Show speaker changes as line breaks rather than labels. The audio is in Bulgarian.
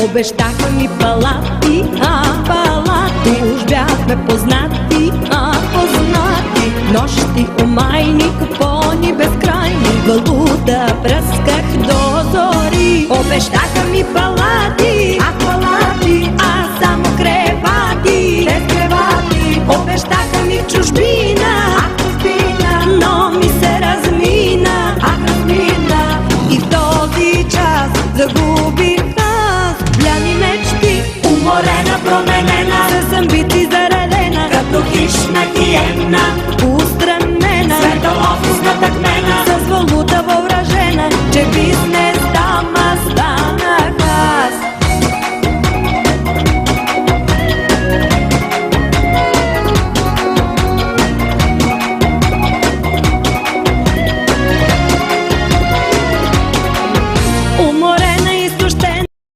Обещаха ми палати, палати, уж бяхме познати, познати. Нощи омайни, купони безкрайни, валута пръсках до зори. Обещаха ми палати, палати, а само кревати, без кревати. Обещаха ми чужбина, чужбина, но ми се размина, размина. И в този час загубих бляни мечти, уморена, променена, с амбиции заредена, като хищна хиена, устранена, светъл офис натъкмена, с валута въоръжена, че би